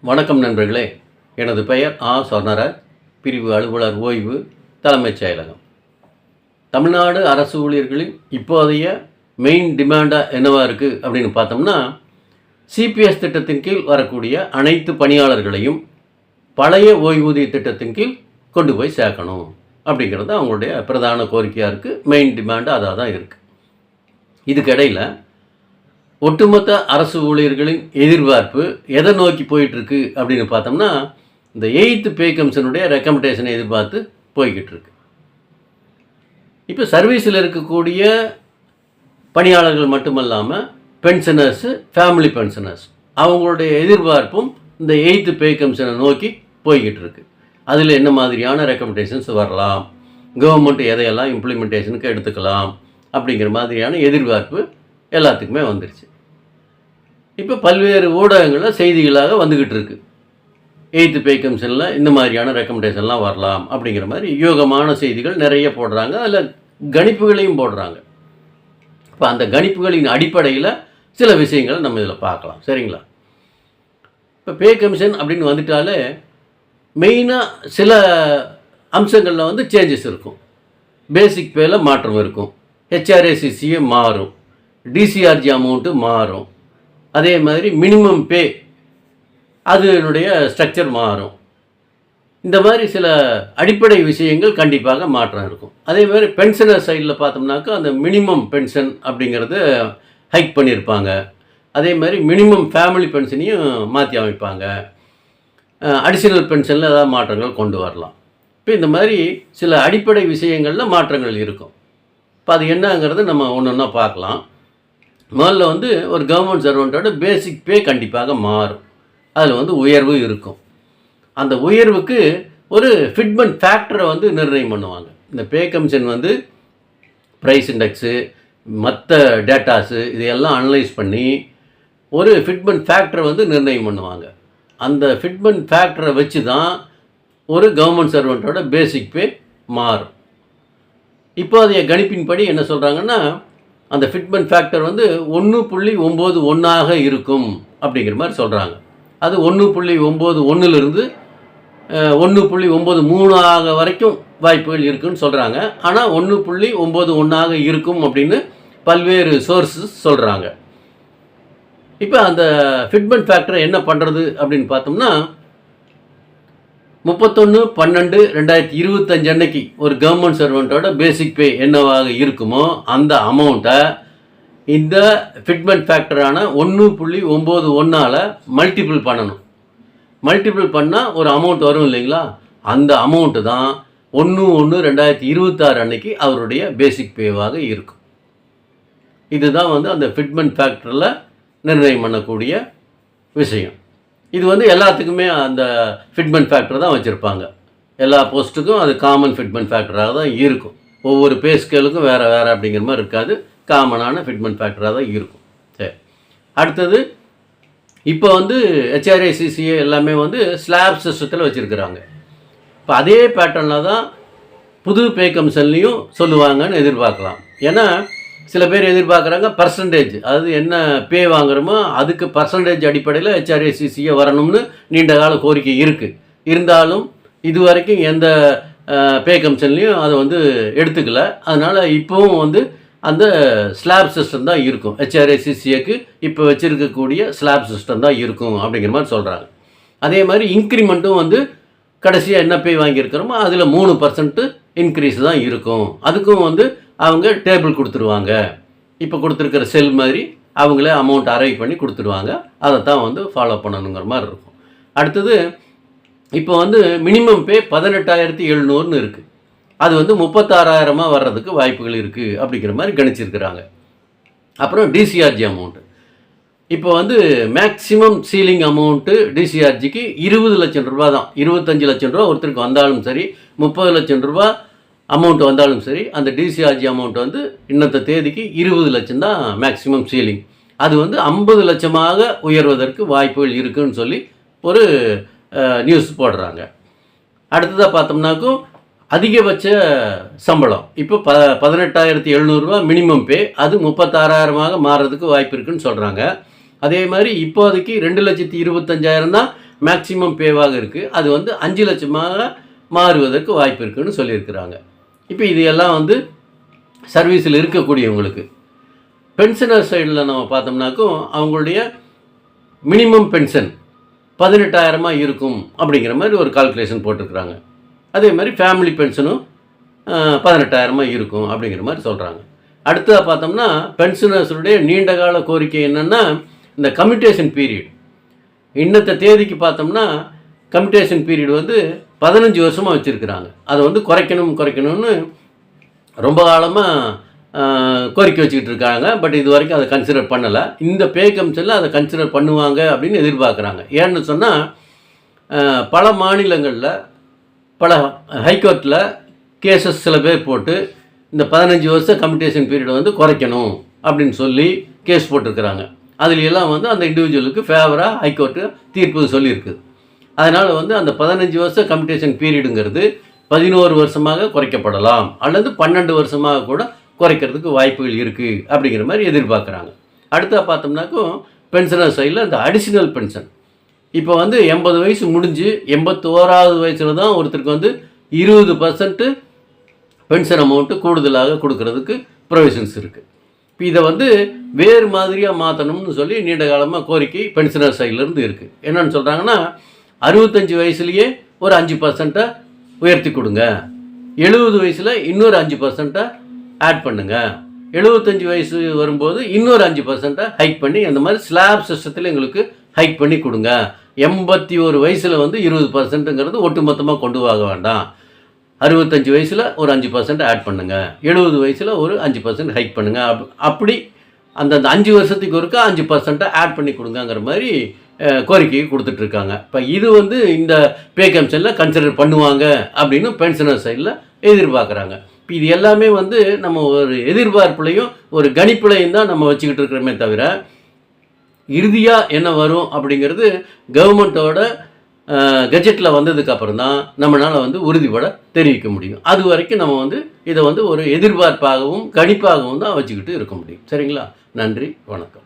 வணக்கம் நண்பர்களே. எனது பெயர் சொர்ணராஜ். பிரிவு அலுவலர் ஓய்வு, தலைமைச் செயலகம். தமிழ்நாடு அரசு ஊழியர்களின் இப்போதைய மெயின் டிமாண்டாக என்னவாக இருக்குது அப்படின்னு பார்த்தோம்னா, சிபிஎஸ் திட்டத்தின் கீழ் வரக்கூடிய அனைத்து பணியாளர்களையும் பழைய ஓய்வூதிய திட்டத்தின் கீழ் கொண்டு போய் சேர்க்கணும் அப்படிங்கிறது அவங்களுடைய பிரதான கோரிக்கையாக இருக்குது. மெயின் டிமாண்டு அதாக தான் இருக்குது. இதுக்கிடையில் ஒட்டுமொத்த அரசு ஊழியர்களின் எதிர்பார்ப்பு எதை நோக்கி போயிட்டுருக்கு அப்படின்னு பார்த்தோம்னா, இந்த 8th பே கமிஷனுடைய ரெக்கமெண்டேஷனை எதிர்பார்த்து போய்கிட்டு இருக்கு. இப்போ சர்வீஸில் இருக்கக்கூடிய பணியாளர்கள் மட்டுமல்லாமல் பென்ஷனர்ஸு, ஃபேமிலி பென்ஷனர்ஸ் அவங்களுடைய எதிர்பார்ப்பும் இந்த 8th பே கமிஷனை நோக்கி போய்கிட்டு இருக்கு. அதில் என்ன மாதிரியான ரெக்கமெண்டேஷன்ஸ் வரலாம், கவர்மெண்ட் எதையெல்லாம் இம்ப்ளிமெண்டேஷனுக்கு எடுத்துக்கலாம் அப்படிங்கிற மாதிரியான எதிர்பார்ப்பு எல்லாத்துக்குமே வந்துருச்சு. இப்போ பல்வேறு ஊடகங்களில் செய்திகளாக வந்துக்கிட்டு இருக்குது. 8th பே கமிஷனில் இந்த மாதிரியான ரெக்கமெண்டேஷன்லாம் வரலாம் அப்படிங்கிற மாதிரி யோகமான செய்திகள் நிறைய போடுறாங்க. அதில் கணிப்புகளையும் போடுறாங்க. இப்போ அந்த கணிப்புகளின் அடிப்படையில் சில விஷயங்களை நம்ம இதில் பார்க்கலாம். சரிங்களா? இப்போ பே கமிஷன் அப்படின்னு வந்துட்டாலே மெயினாக சில அம்சங்களில் வந்து சேஞ்சஸ் இருக்கும். பேசிக் பேல மாற்றம் இருக்கும். ஹெச்ஆர்ஏசிசிஏ மாறும். டிசிஆர்ஜி அமௌண்ட்டு மாறும். அதே மாதிரி மினிமம் பே அதனுடைய ஸ்ட்ரக்சர் மாறும். இந்த மாதிரி சில அடிப்படை விஷயங்கள் கண்டிப்பாக மாற்றம் இருக்கும். அதே மாதிரி பென்ஷனர் சைடில் பார்த்தோம்னாக்கா அந்த மினிமம் பென்ஷன் அப்படிங்கிறது ஹைக் பண்ணியிருப்பாங்க. அதே மாதிரி மினிமம் ஃபேமிலி பென்ஷனையும் மாற்றி அமைப்பாங்க. அடிஷனல் பென்ஷனில் ஏதாவது மாற்றங்கள் கொண்டு வரலாம். இப்போ இந்த மாதிரி சில அடிப்படை விஷயங்களில் மாற்றங்கள் இருக்கும். இப்போ அது என்னங்கிறது நம்ம ஒன்று ஒன்றா பார்க்கலாம். முதல்ல வந்து ஒரு கவர்மெண்ட் சர்வெண்ட்டோட பேசிக் பே கண்டிப்பாக மாறும். அதில் வந்து உயர்வு இருக்கும். அந்த உயர்வுக்கு ஒரு ஃபிட்மெண்ட் ஃபேக்டரை வந்து நிர்ணயம் பண்ணுவாங்க. இந்த பே கமிஷன் வந்து ப்ரைஸ் இண்டெக்ஸு, மற்ற டேட்டாஸு இதையெல்லாம் அனலைஸ் பண்ணி ஒரு ஃபிட்மெண்ட் ஃபேக்டரை வந்து நிர்ணயம் பண்ணுவாங்க. அந்த ஃபிட்மெண்ட் ஃபேக்டரை வச்சு தான் ஒரு கவர்மெண்ட் சர்வெண்ட்டோட பேசிக் பே மாறும். இப்போதைய கணிப்பின்படி என்ன சொல்கிறாங்கன்னா, அந்த ஃபிட்மெண்ட் ஃபேக்டர் வந்து 1.91 இருக்கும் அப்படிங்கிற மாதிரி சொல்கிறாங்க. அது 1.91லிருந்து 1.93 வரைக்கும் வாய்ப்புகள் இருக்குதுன்னு சொல்கிறாங்க. ஆனால் 1.91 இருக்கும் அப்படின்னு பல்வேறு சோர்ஸஸ் சொல்கிறாங்க. இப்போ அந்த ஃபிட்மெண்ட் ஃபேக்டரை என்ன பண்ணுறது அப்படின்னு பார்த்தோம்னா, 31/12/2025 அன்னைக்கு ஒரு கவர்மெண்ட் சர்வெண்ட்டோட பேசிக் பே என்னவாக இருக்குமோ அந்த அமௌண்ட்டை இந்த ஃபிட்மெண்ட் ஃபேக்டரான 1.91 மல்டிபிள் பண்ணணும். மல்டிபிள் பண்ணால் ஒரு அமௌண்ட் வரும் இல்லைங்களா? அந்த அமௌண்ட்டு தான் 1/1/2026 அன்னைக்கு அவருடைய பேசிக் பேவாக இருக்கும். இதுதான் வந்து அந்த ஃபிட்மெண்ட் ஃபேக்டரில் நிர்ணயம் பண்ணக்கூடிய விஷயம். இது வந்து எல்லாத்துக்குமே அந்த ஃபிட்மெண்ட் ஃபேக்டர் தான் வச்சுருப்பாங்க. எல்லா போஸ்ட்டுக்கும் அது காமன் ஃபிட்மெண்ட் ஃபேக்டராக தான் இருக்கும். ஒவ்வொரு பே ஸ்கேலுக்கும் வேறு வேறு அப்படிங்கிற மாதிரி இருக்காது. காமனான ஃபிட்மெண்ட் ஃபேக்டராக தான் இருக்கும். சரி, அடுத்தது இப்போ வந்து ஹெச்ஆர்ஏசிசிஏ எல்லாமே வந்து ஸ்லாப் சிஸ்டத்தில் வச்சுருக்கிறாங்க. இப்போ அதே பேட்டர்னில் தான் புது பே கமிஷன்லேயும் சொல்லுவாங்கன்னு எதிர்பார்க்கலாம். ஏன்னா சில பேர் எதிர்பார்க்குறாங்க பர்சன்டேஜ், அதாவது என்ன பே வாங்குகிறோமோ அதுக்கு பர்சன்டேஜ் அடிப்படையில் ஹெச்ஆர்ஏசிசிஏ வரணும்னு நீண்ட கால கோரிக்கை இருக்குது. இருந்தாலும் இது வரைக்கும் எந்த பே கமிஷன்லேயும் அதை வந்து எடுத்துக்கல. அதனால் இப்போவும் வந்து அந்த ஸ்லாப் சிஸ்டம் தான் இருக்கும். ஹெச்ஆர்ஏசிசிஏக்கு இப்போ வச்சுருக்கக்கூடிய ஸ்லாப் சிஸ்டம் தான் இருக்கும் அப்படிங்கிற மாதிரி சொல்கிறாங்க. அதே மாதிரி இன்க்ரிமெண்ட்டும் வந்து கடைசியாக என்ன பே வாங்கியிருக்கிறோமோ அதில் 3% இன்க்ரீஸ் தான் இருக்கும். அதுக்கும் வந்து அவங்க டேபிள் கொடுத்துருவாங்க. இப்போ கொடுத்துருக்கிற செல் மாதிரி அவங்களே அமௌண்ட் அரைவ் பண்ணி கொடுத்துருவாங்க. அதை தான் வந்து ஃபாலோ பண்ணணுங்கிற மாதிரி இருக்கும். அடுத்தது இப்போ வந்து மினிமம் பே 18,700 இருக்குது. அது வந்து 36,000 வர்றதுக்கு வாய்ப்புகள் இருக்குது அப்படிங்கிற மாதிரி கணிச்சிருக்கிறாங்க. அப்புறம் டிசிஆர்ஜி அமௌண்ட்டு இப்போ வந்து மேக்ஸிமம் சீலிங் அமௌண்ட்டு டிசிஆர்ஜிக்கு 20 லட்சம் ரூபா தான். 25 லட்சம் ரூபா ஒருத்தருக்கு வந்தாலும் சரி, 30 லட்சம் ரூபா அமௌண்ட் வந்தாலும் சரி, அந்த டிசிஆர்ஜி அமௌண்ட் வந்து இன்னத்த தேதிக்கு 20 லட்சம் தான் மேக்ஸிமம் சீலிங். அது வந்து 50 லட்சமாக உயர்வதற்கு வாய்ப்புகள் இருக்குதுன்னு சொல்லி ஒரு நியூஸ் போடுறாங்க. அடுத்ததாக பார்த்தோம்னாக்கும் அதிகபட்ச சம்பளம் இப்போ 18,700 மினிமம் பே, அது 36,000 மாறுறதுக்கு வாய்ப்பு இருக்குதுன்னு சொல்கிறாங்க. அதே மாதிரி இப்போதைக்கு 2,25,000 தான் மேக்சிமம் பேவாக இருக்குது. அது வந்து 5 லட்சமாக மாறுவதற்கு வாய்ப்பு இருக்குதுன்னு சொல்லியிருக்கிறாங்க. இப்போ இது எல்லாம் வந்து சர்வீஸில் இருக்கக்கூடியவங்களுக்கு. பென்ஷனர் சைடில் நம்ம பார்த்தோம்னாக்கும் அவங்களுடைய மினிமம் பென்ஷன் 18,000 இருக்கும் அப்படிங்கிற மாதிரி ஒரு கால்குலேஷன் போட்டிருக்கிறாங்க. அதே மாதிரி ஃபேமிலி பென்ஷனும் 18,000 இருக்கும் அப்படிங்கிற மாதிரி சொல்கிறாங்க. அடுத்ததாக பார்த்தோம்னா பென்ஷனர்ஸுடைய நீண்டகால கோரிக்கை என்னென்னா இந்த கம்யூட்டேஷன் பீரியட். இன்னத்த தேதிக்கு பார்த்தோம்னா கம்யூட்டேஷன் பீரியட் வந்து 15 வருஷமாக வச்சுருக்கிறாங்க. அதை வந்து குறைக்கணும்னு ரொம்ப காலமாக கோரிக்கை வச்சுக்கிட்டு இருக்காங்க. பட் இது வரைக்கும் அதை கன்சிடர் பண்ணலை. இந்த பே கமிஷனில் அதை கன்சிடர் பண்ணுவாங்க அப்படின்னு எதிர்பார்க்குறாங்க. ஏன்னு சொன்னால் பல மாநிலங்களில் பல ஹைகோர்ட்டில் கேசஸ் சில பேர் போட்டு இந்த 15 வருஷம் கம்யூட்டேஷன் பீரியடை வந்து குறைக்கணும் அப்படின்னு சொல்லி கேஸ் போட்டிருக்கிறாங்க. அதுலையெல்லாம் வந்து அந்த இண்டிவிஜுவலுக்கு ஃபேவராக ஹைகோர்ட்டு தீர்ப்பு சொல்லியிருக்குது. அதனால் வந்து அந்த 15 வருஷம் கம்யூட்டேஷன் பீரியடுங்கிறது 11 வருஷமாக குறைக்கப்படலாம் அல்லது 12 வருஷமாக கூட குறைக்கிறதுக்கு வாய்ப்புகள் இருக்குது அப்படிங்கிற மாதிரி எதிர்பார்க்குறாங்க. அடுத்தா பார்த்தோம்னாக்கும் பென்ஷனர் சைடில் இந்த அடிஷ்னல் பென்ஷன் இப்போ வந்து 80 வயசு முடிஞ்சு 81வது வயசில் தான் ஒருத்தருக்கு வந்து 20% பென்ஷன் அமௌண்ட்டு கூடுதலாக கொடுக்கறதுக்கு ப்ரொவிஷன்ஸ் இருக்குது. இப்போ இதை வந்து வேறு மாதிரியாக மாற்றணும்னு சொல்லி நீண்ட காலமாக கோரிக்கை பென்ஷனர் சைட்லேருந்து இருக்குது. என்னென்னு சொல்கிறாங்கன்னா 65 வயசுலேயே ஒரு 5% உயர்த்தி கொடுங்க, 70 வயசில் இன்னொரு 5% ஆட் பண்ணுங்கள், 75 வயசு வரும்போது இன்னொரு 5% ஹைக் பண்ணி அந்த மாதிரி ஸ்லாப் சிஸ்டத்தில் எங்களுக்கு ஹைக் பண்ணி கொடுங்க. 81 வயசில் வந்து 20%ங்கிறது ஒட்டு மொத்தமாக கொண்டு வாங்க வேண்டாம். 65 வயசில் ஒரு 5% ஆட் பண்ணுங்கள், 70 வயசில் ஒரு 5% ஹைக் பண்ணுங்கள். அப்படி அந்தந்த 5 வருஷத்துக்கு ஒருக்கா 5% ஆட் பண்ணி கொடுங்கங்கிற மாதிரி கோரிக்கையை கொடுத்துட்ருக்காங்க. இப்போ இது வந்து இந்த பே கமிஷனில் கன்சிடர் பண்ணுவாங்க அப்படின்னு பென்ஷனர் சைடில் எதிர்பார்க்குறாங்க. இப்போ இது எல்லாமே வந்து நம்ம ஒரு எதிர்பார்ப்புலையும் ஒரு கணிப்புலையும் தான் நம்ம வச்சுக்கிட்டு இருக்கிறோமே தவிர இறுதியாக என்ன வரும் அப்படிங்கிறது கவர்மெண்ட்டோட கெஜெட்டில் வந்ததுக்கப்புறம் தான் நம்மளால் வந்து உறுதிப்பட தெரிவிக்க முடியும். அது வரைக்கும் நம்ம வந்து இதை வந்து ஒரு எதிர்பார்ப்பாகவும் கணிப்பாகவும் தான் வச்சுக்கிட்டு இருக்க முடியும். சரிங்களா? நன்றி, வணக்கம்.